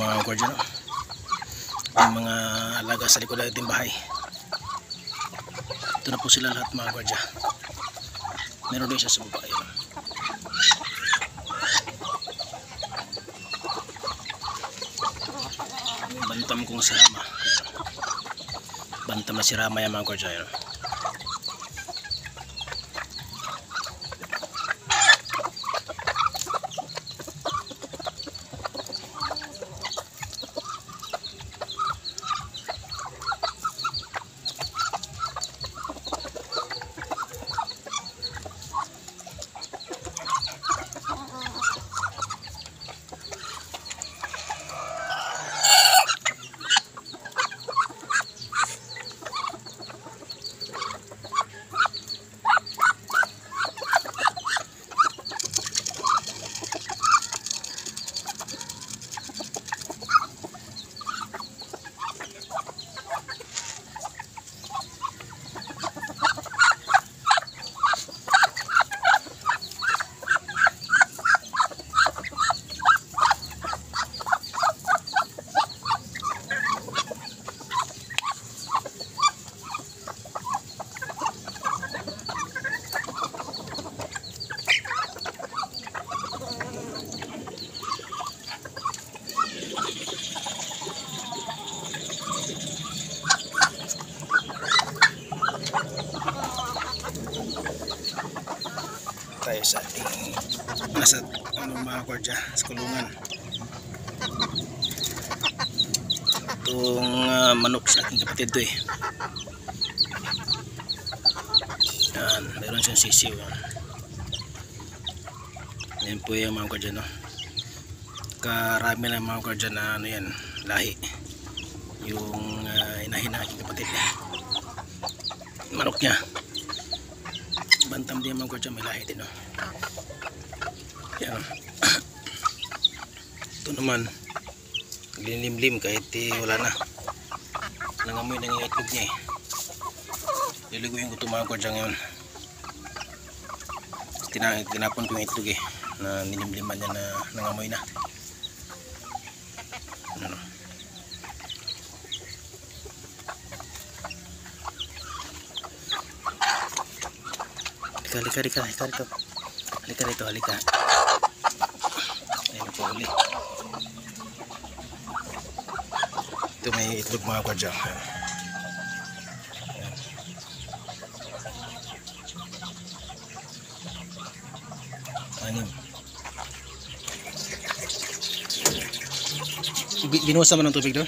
mga guardian. Yung mga alaga sa likod ng ating bahay. Ito na po sila lahat mga guardian. Meron din siya sa baba. Yun. Bantam kong si Rama. Ayan. Bantam na si Rama yan mga guardian. Ayan. Tayo sa ating nasa mga guardia sa kulungan. Itong manok sa aking kapatid to eh. Yan, meron siyang sisiw. Yan po yung mga guardia, no? Karami lang mga guardia na ano yan, lahi. Yung inahin ng aking kapatid eh. Manok niya. Bantam din mga guardia, may lahi din, no? Yan. Ito naman linimlim kahit wala na, nangamoy ng itlog niya eh. Liliguin ko ito mga guardia ngayon. Tinapon ko yung itlog eh, na nilimliman niya na nangamoy na. Ano? Halika rito. Ayun po ulit. Ito may itlog mga guardia. Anim. Binuhusan mo ng tubig doon?